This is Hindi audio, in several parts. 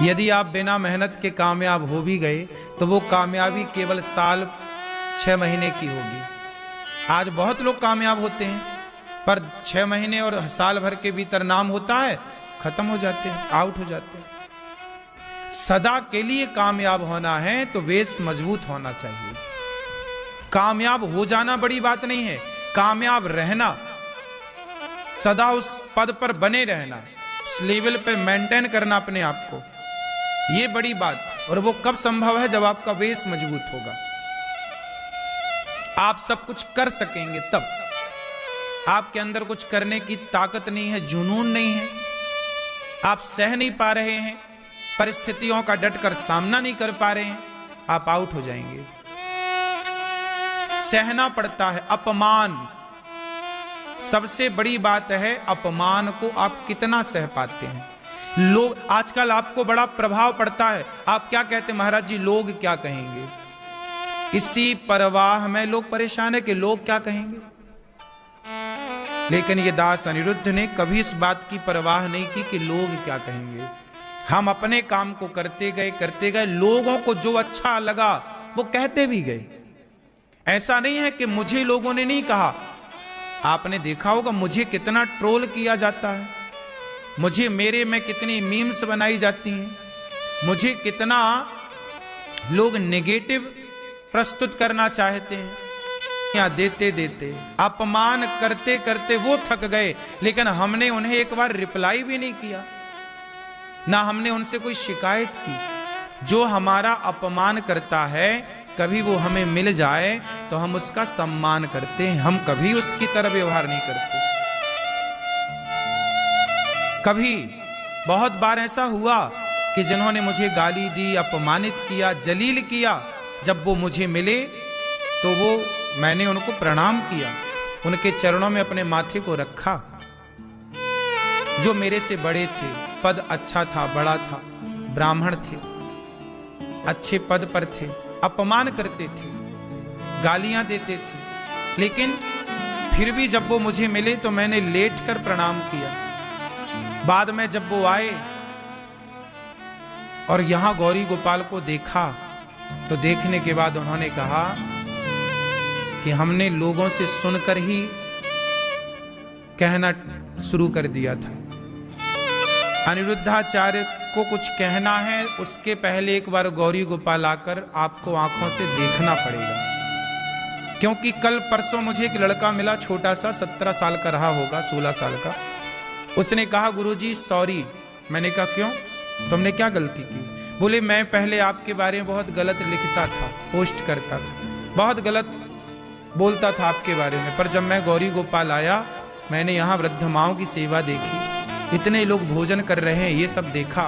यदि आप बिना मेहनत के कामयाब हो भी गए तो वो कामयाबी केवल साल 6 महीने की होगी। आज बहुत लोग कामयाब होते हैं पर 6 महीने और साल भर के भीतर नाम होता है, खत्म हो जाते हैं, आउट हो जाते हैं। सदा के लिए कामयाब होना है तो वेश मजबूत होना चाहिए। कामयाब हो जाना बड़ी बात नहीं है, कामयाब रहना, सदा उस पद पर बने रहना, उस लेवल पे मेंटेन करना अपने आप को, ये बड़ी बात। और वो कब संभव है? जब आपका वेश मजबूत होगा, आप सब कुछ कर सकेंगे तब। आपके अंदर कुछ करने की ताकत नहीं है, जुनून नहीं है, आप सह नहीं पा रहे हैं, परिस्थितियों का डटकर सामना नहीं कर पा रहे हैं, आप आउट हो जाएंगे। सहना पड़ता है अपमान, सबसे बड़ी बात है अपमान को आप कितना सह पाते हैं। लोग आजकल आपको बड़ा प्रभाव पड़ता है, आप क्या कहते हैं? महाराज जी लोग क्या कहेंगे? इसी परवाह में लोग परेशान है कि लोग क्या कहेंगे। लेकिन ये दास अनिरुद्ध ने कभी इस बात की परवाह नहीं की कि लोग क्या कहेंगे। हम अपने काम को करते गए, लोगों को जो अच्छा लगा वो कहते भी गए। ऐसा नहीं है कि मुझे लोगों ने नहीं कहा, आपने देखा होगा मुझे कितना ट्रोल किया जाता है, मुझे मेरे में कितनी मीम्स बनाई जाती हैं, मुझे कितना लोग नेगेटिव प्रस्तुत करना चाहते हैं। या देते देते अपमान करते करते वो थक गए, लेकिन हमने उन्हें एक बार रिप्लाई भी नहीं किया, ना हमने उनसे कोई शिकायत की। जो हमारा अपमान करता है कभी वो हमें मिल जाए तो हम उसका सम्मान करते हैं, हम कभी उसकी तरह व्यवहार नहीं करते। कभी बहुत बार ऐसा हुआ कि जिन्होंने मुझे गाली दी, अपमानित किया, जलील किया, जब वो मुझे मिले तो मैंने उनको प्रणाम किया, उनके चरणों में अपने माथे को रखा। जो मेरे से बड़े थे, पद अच्छा था, बड़ा था, ब्राह्मण थे, अच्छे पद पर थे, अपमान करते थे, गालियां देते थे, लेकिन फिर भी जब वो मुझे मिले तो मैंने लेट कर प्रणाम किया। बाद में जब वो आए और यहां गौरी गोपाल को देखा तो देखने के बाद उन्होंने कहा कि हमने लोगों से सुनकर ही कहना शुरू कर दिया था। अनिरुद्धाचार्य को कुछ कहना है, उसके पहले एक बार गौरी गोपाल आकर आपको आंखों से देखना पड़ेगा। क्योंकि कल परसों मुझे एक लड़का मिला, छोटा सा, 17 साल का रहा होगा, 16 साल का। उसने कहा गुरुजी सॉरी। मैंने कहा क्यों, तुमने क्या गलती की? बोले मैं पहले आपके बारे में बहुत गलत लिखता था, पोस्ट करता था, बहुत गलत बोलता था आपके बारे में, पर जब मैं गौरी गोपाल आया मैंने यहाँ वृद्ध माओं की सेवा देखी, इतने लोग भोजन कर रहे हैं, ये सब देखा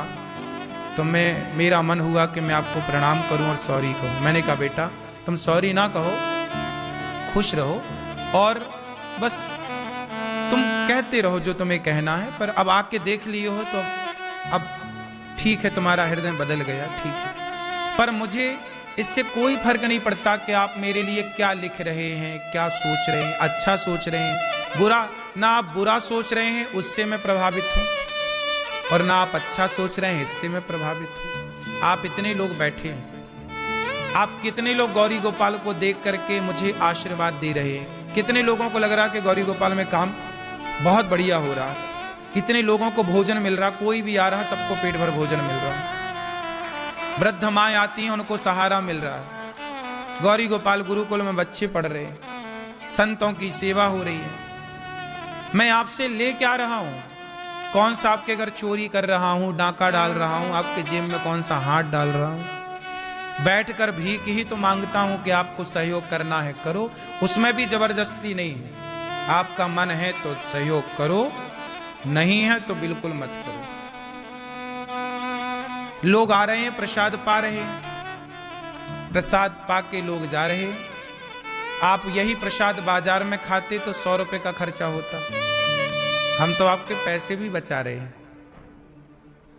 तो मेरा मन हुआ कि मैं आपको प्रणाम करूं और सॉरी कहूं। मैंने कहा बेटा तुम सॉरी ना कहो, खुश रहो और बस तुम कहते रहो जो तुम्हें कहना है, पर अब आके देख लिए हो तो अब ठीक है, तुम्हारा हृदय बदल गया, ठीक है। पर मुझे इससे कोई फर्क नहीं पड़ता कि आप मेरे लिए क्या लिख रहे हैं, क्या सोच रहे हैं, अच्छा सोच रहे हैं, बुरा ना आप बुरा सोच रहे हैं उससे मैं प्रभावित हूं, और ना आप अच्छा सोच रहे हैं इससे मैं प्रभावित हूं। आप इतने लोग बैठे हैं, आप कितने लोग गौरी गोपाल को देख करके मुझे आशीर्वाद दे रहे हैं, कितने लोगों को लग रहा कि गौरी गोपाल में काम बहुत बढ़िया हो रहा, कितने लोगों को भोजन मिल रहा, कोई भी आ रहा सबको पेट भर भोजन मिल रहा, वृद्ध माएँ आती हैं उनको सहारा मिल रहा है, गौरी गोपाल गुरुकुल में बच्चे पढ़ रहे हैं, संतों की सेवा हो रही है। मैं आपसे ले क्या रहा हूं? कौन सा आपके घर चोरी कर रहा हूं, डाका डाल रहा हूं, आपके जेब में कौन सा हाथ डाल रहा हूं? बैठकर भीख ही तो मांगता हूं कि आपको सहयोग करना है करो, उसमें भी जबरदस्ती नहीं है। आपका मन है तो सहयोग करो, नहीं है तो बिल्कुल मत करो। लोग आ रहे हैं, प्रसाद पा रहे हैं, प्रसाद पा के लोग जा रहे हैं। आप यही प्रसाद बाजार में खाते तो 100 रुपए का खर्चा होता, हम तो आपके पैसे भी बचा रहे हैं।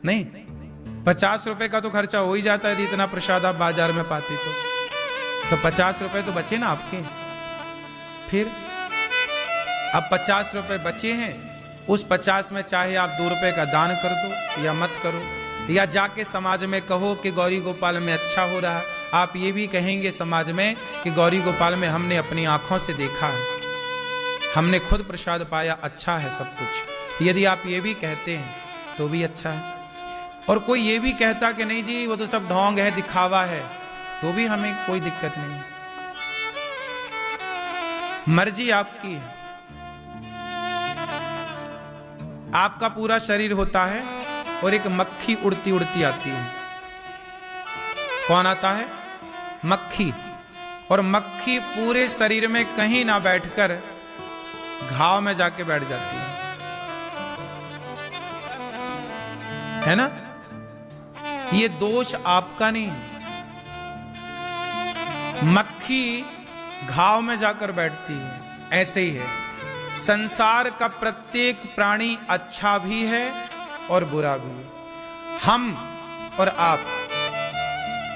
नहीं, 50 रुपए का तो खर्चा हो ही जाता है, इतना प्रसाद आप बाजार में पाते तो 50 रुपए तो बचे ना आपके। फिर अब 50 रुपए बचे हैं, उस 50 में चाहे आप 2 रुपए का दान कर दो या मत करो, या जाके समाज में कहो कि गौरी गोपाल में अच्छा हो रहा है। आप ये भी कहेंगे समाज में कि गौरी गोपाल में हमने अपनी आंखों से देखा है, हमने खुद प्रसाद पाया, अच्छा है सब कुछ। यदि आप ये भी कहते हैं तो भी अच्छा है। और कोई ये भी कहता कि नहीं जी वो तो सब ढोंग है, दिखावा है, तो भी हमें कोई दिक्कत नहीं। मर्जी आपकी है। आपका पूरा शरीर होता है और एक मक्खी उड़ती उड़ती आती है। कौन आता है? मक्खी। और मक्खी पूरे शरीर में कहीं ना बैठकर घाव में जाके बैठ जाती है ना? ये दोष आपका नहीं। मक्खी घाव में जाकर बैठती है, ऐसे ही है संसार का प्रत्येक प्राणी, अच्छा भी है और बुरा भी है। हम और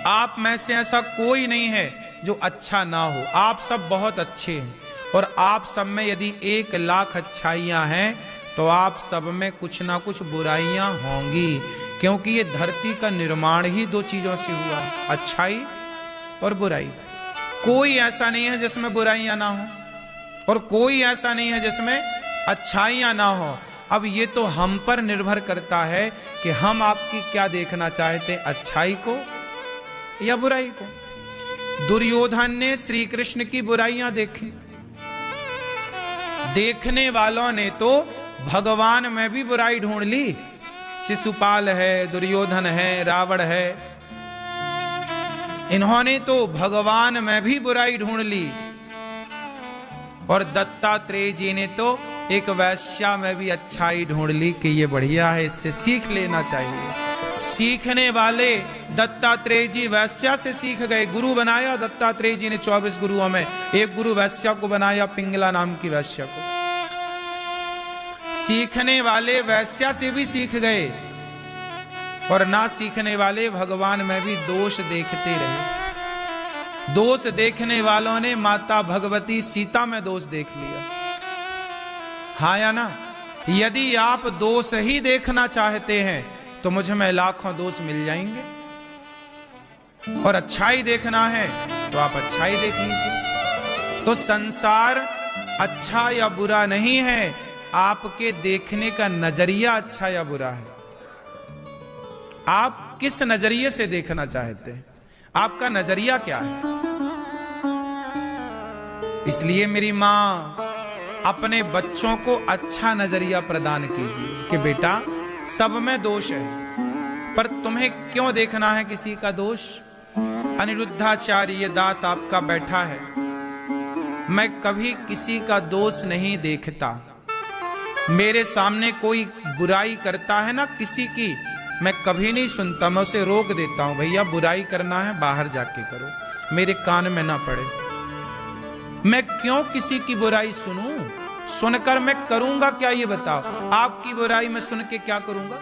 आप में से ऐसा कोई नहीं है जो अच्छा ना हो। आप सब बहुत अच्छे हैं और आप सब में यदि 1,00,000 अच्छाइयां हैं तो आप सब में कुछ ना कुछ बुराइयां होंगी, क्योंकि ये धरती का निर्माण ही 2 चीजों से हुआ है, अच्छाई और बुराई। कोई ऐसा नहीं है जिसमें बुराइयां ना हो और कोई ऐसा नहीं है जिसमें अच्छाइयां ना हो। अब ये तो हम पर निर्भर करता है कि हम आपकी क्या देखना चाहते हैं, अच्छाई को या बुराई को। दुर्योधन ने श्री कृष्ण की बुराइयां देखी। देखने वालों ने तो भगवान में भी बुराई ढूंढ ली। शिशुपाल है, दुर्योधन है, रावण है, इन्होंने तो भगवान में भी बुराई ढूंढ ली। और दत्तात्रेय जी ने तो एक वैश्या में भी अच्छाई ढूंढ ली कि ये बढ़िया है, इससे सीख लेना चाहिए। सीखने वाले दत्तात्रेय जी वैश्या से सीख गए। गुरु बनाया दत्तात्रेय जी ने 24 गुरुओं में, एक गुरु वैश्या को बनाया, पिंगला नाम की वैश्या को। सीखने वाले वैश्या से भी सीख गए और ना सीखने वाले भगवान में भी दोष देखते रहे। दोष देखने वालों ने माता भगवती सीता में दोष देख लिया। हाँ या ना? यदि आप दोष ही देखना चाहते हैं तो मुझ में लाखों दोष मिल जाएंगे, और अच्छाई देखना है तो आप अच्छाई देख लीजिए। तो संसार अच्छा या बुरा नहीं है, आपके देखने का नजरिया अच्छा या बुरा है। आप किस नजरिए से देखना चाहते हैं, आपका नजरिया क्या है। इसलिए मेरी मां अपने बच्चों को अच्छा नजरिया प्रदान कीजिए कि बेटा सब में दोष है, पर तुम्हें क्यों देखना है किसी का दोष। अनिरुद्धाचार्य दास आपका बैठा है, मैं कभी किसी का दोष नहीं देखता। मेरे सामने कोई बुराई करता है ना किसी की, मैं कभी नहीं सुनता, मैं उसे रोक देता हूं, भैया बुराई करना है बाहर जाके करो, मेरे कान में ना पड़े। मैं क्यों किसी की बुराई सुनूं? सुनकर मैं करूंगा क्या, ये बताओ। आपकी बुराई मैं सुन के क्या करूंगा,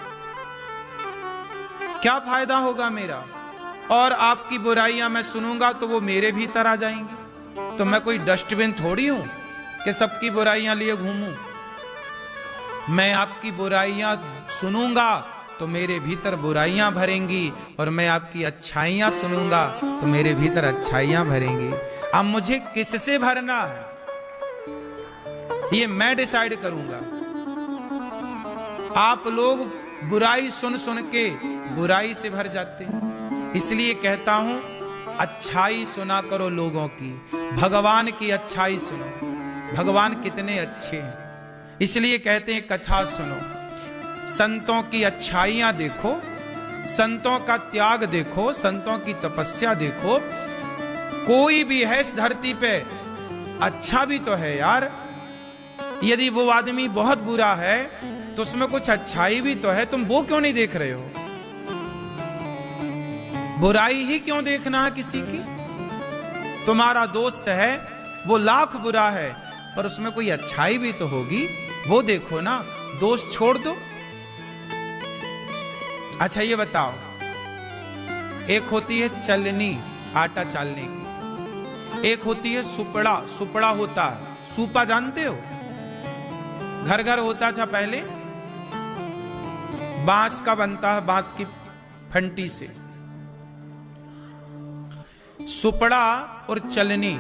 क्या फायदा होगा मेरा? और आपकी बुराइयां मैं सुनूंगा तो वो मेरे भीतर आ जाएंगी। तो मैं कोई डस्टबिन थोड़ी हूं कि सबकी बुराइयां लिए घूमूं। मैं आपकी बुराइयां सुनूंगा तो मेरे भीतर बुराइयां भरेंगी, और मैं आपकी अच्छाइयां सुनूंगा तो मेरे भीतर अच्छाइयां भरेंगी। अब मुझे किससे भरना है ये मैं डिसाइड करूंगा। आप लोग बुराई सुन सुन के बुराई से भर जाते हैं। इसलिए कहता हूं अच्छाई सुना करो लोगों की, भगवान की अच्छाई सुनो, भगवान कितने अच्छे हैं। इसलिए कहते हैं कथा सुनो, संतों की अच्छाइयां देखो, संतों का त्याग देखो, संतों की तपस्या देखो। कोई भी है इस धरती पे अच्छा भी तो है यार। यदि वो आदमी बहुत बुरा है तो उसमें कुछ अच्छाई भी तो है, तुम वो क्यों नहीं देख रहे हो? बुराई ही क्यों देखना है किसी की? तुम्हारा दोस्त है वो लाख बुरा है पर उसमें कोई अच्छाई भी तो होगी, वो देखो ना, दोस्त छोड़ दो। अच्छा ये बताओ, एक होती है चलनी, आटा चालने की, एक होती है सुपड़ा। सुपड़ा होता है, सूपा जानते हो, घर घर होता था पहले, बांस का बनता है, बांस की फंटी से। सुपड़ा और चलनी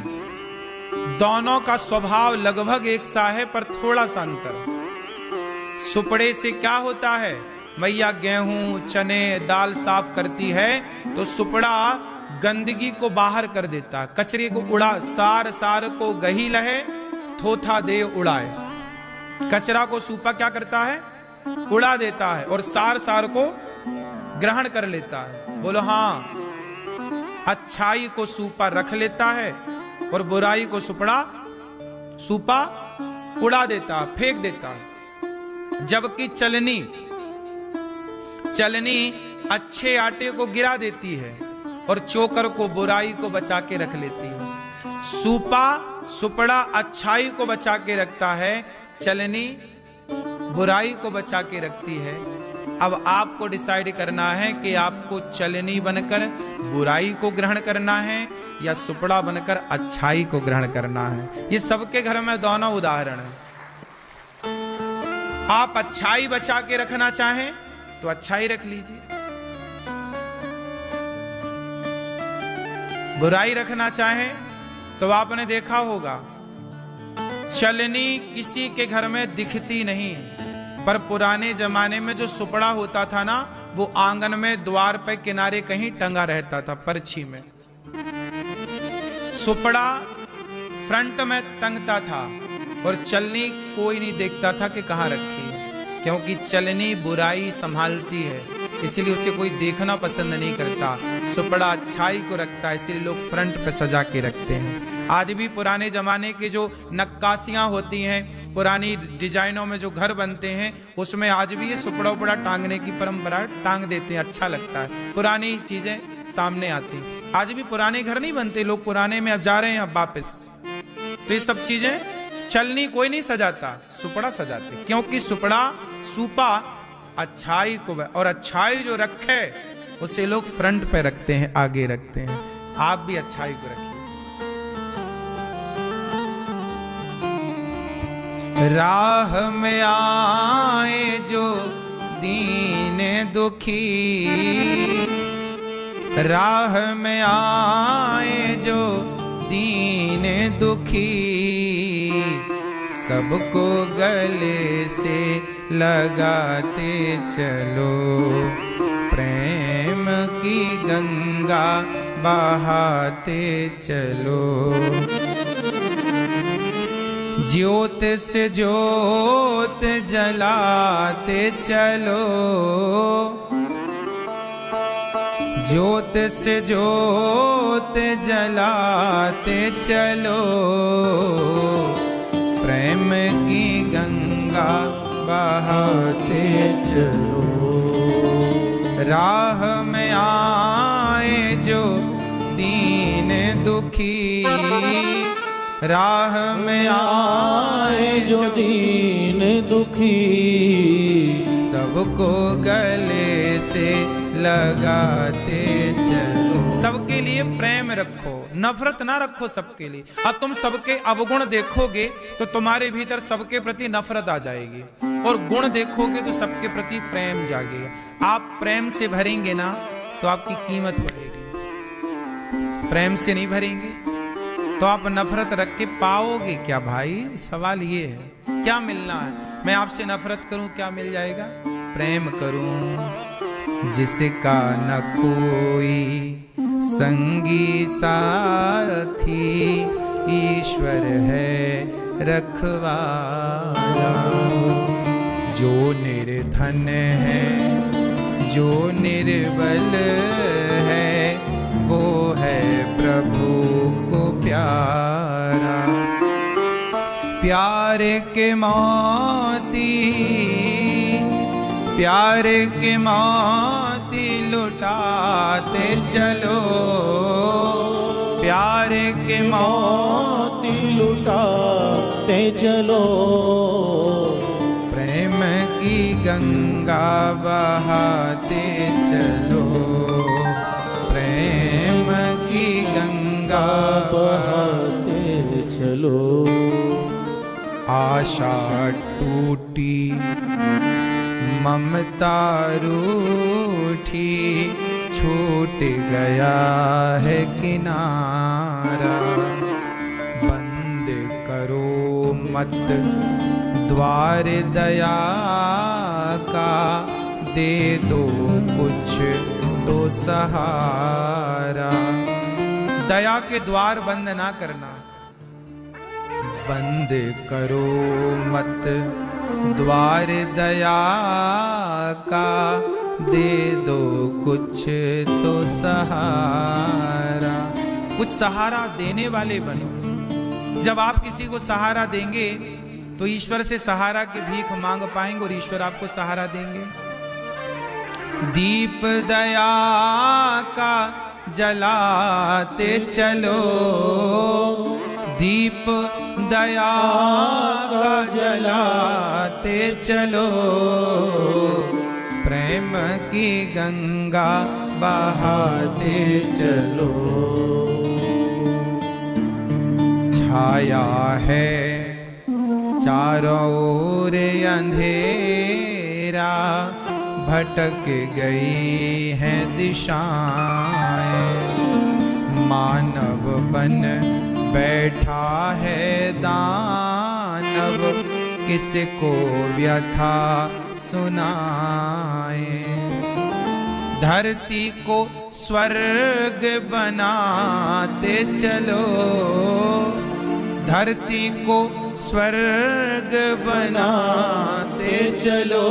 दोनों का स्वभाव लगभग एक सा है, पर थोड़ा सा अंतर। सुपड़े से क्या होता है, मैया गेहूं चने दाल साफ करती है तो सुपड़ा गंदगी को बाहर कर देता, कचरे को उड़ा, सार सार को गही लहे थोथा दे उड़ाए। कचरा को सूपा क्या करता है, उड़ा देता है, और सार सार को ग्रहण कर लेता है। बोलो हाँ, अच्छाई को सूपा रख लेता है और बुराई को सूपा उड़ा देता, फेंक देता है। जबकि चलनी अच्छे आटे को गिरा देती है और चोकर को बुराई को बचा के रख लेती है। सुपड़ा अच्छाई को बचा के रखता है, चलनी बुराई को बचा के रखती है। अब आपको डिसाइड करना है कि आपको चलनी बनकर बुराई को ग्रहण करना है या सुपड़ा बनकर अच्छाई को ग्रहण करना है। ये सबके घर में दोनों उदाहरण है। आप अच्छाई बचा के रखना चाहें तो अच्छाई रख लीजिए, बुराई रखना चाहें तो आपने देखा होगा चलनी किसी के घर में दिखती नहीं, पर पुराने जमाने में जो सुपड़ा होता था ना, वो आंगन में द्वार पे किनारे कहीं टंगा रहता था, परछी में। सुपड़ा फ्रंट में टंगता था और चलनी कोई नहीं देखता था कि कहां रखी है, क्योंकि चलनी बुराई संभालती है, इसलिए उसे कोई देखना पसंद नहीं करता। सुपड़ा अच्छाई को रखता है, इसलिए लोग फ्रंट पे सजा के रखते हैं। आज भी पुराने जमाने के जो नक्काशियां होती हैं, पुरानी डिजाइनों में जो घर बनते हैं, उसमें आज भी ये सुपड़ा उपड़ा टांगने की परंपरा टांग देते हैं, अच्छा लगता है, पुरानी चीजें सामने आती। आज भी पुराने घर नहीं बनते, लोग पुराने में अब जा रहे हैं अब वापस। तो ये सब चीजें चलनी कोई नहीं सजाता, सुपड़ा सजाते, क्योंकि सुपड़ा सूपा अच्छाई को, और अच्छाई जो रखे उसे लोग फ्रंट पे रखते हैं, आगे रखते हैं। आप भी अच्छाई को रखिए। राह में आए जो दीन दुखी, राह में आए जो दीन दुखी, सबको गले से लगाते चलो, प्रेम की गंगा बहाते चलो। ज्योत से ज्योत जलाते चलो, ज्योत से ज्योत जलाते चलो, प्रेम की गंगा बहाते चलो। राह में आए जो दीन दुखी, राह में आए जो दीन दुखी, सबको गले से लगाते चलो। सबके लिए प्रेम रखो, नफरत ना रखो सबके लिए। अब तुम सबके अवगुण देखोगे तो तुम्हारे भीतर सबके प्रति नफरत आ जाएगी, और गुण देखोगे तो सबके प्रति प्रेम जागेगा। आप प्रेम से भरेंगे ना तो आपकी कीमत बढ़ेगी, प्रेम से नहीं भरेंगे तो आप नफरत रख के पाओगे क्या भाई? सवाल ये है, क्या मिलना है? मैं आपसे नफरत करूं, क्या मिल जाएगा? प्रेम करूं जिसका न कोई संगी साथी, ईश्वर है रखवाला। जो निर्धन है, जो निर्बल है, वो है प्रभु को प्यारा। प्यार के मोती, प्यार के मोती लुटाते चलो, प्यार के मोती लुटाते चलो, प्रेम की गंगा बहाते चलो, प्रेम की गंगा बहाते चलो। आशा टूटी, ममता रूठी, टूट गया है किनारा। बंद करो मत द्वार दया का, दे दो कुछ तो सहारा। दया के द्वार बंद ना करना। बंद करो मत द्वार दया का, दे दो कुछ तो सहारा। कुछ सहारा देने वाले बनो। जब आप किसी को सहारा देंगे तो ईश्वर से सहारा की भीख मांग पाएंगे और ईश्वर आपको सहारा देंगे। दीप दया का जलाते चलो, दीप दया का जलाते चलो, प्रेम की गंगा बहाते चलो। छाया है चारों ओर अंधेरा, भटक गई हैं दिशाएं। मानव बन बैठा है दानव, किसको व्यथा सुनाए। धरती को स्वर्ग बनाते चलो, धरती को स्वर्ग बनाते चलो।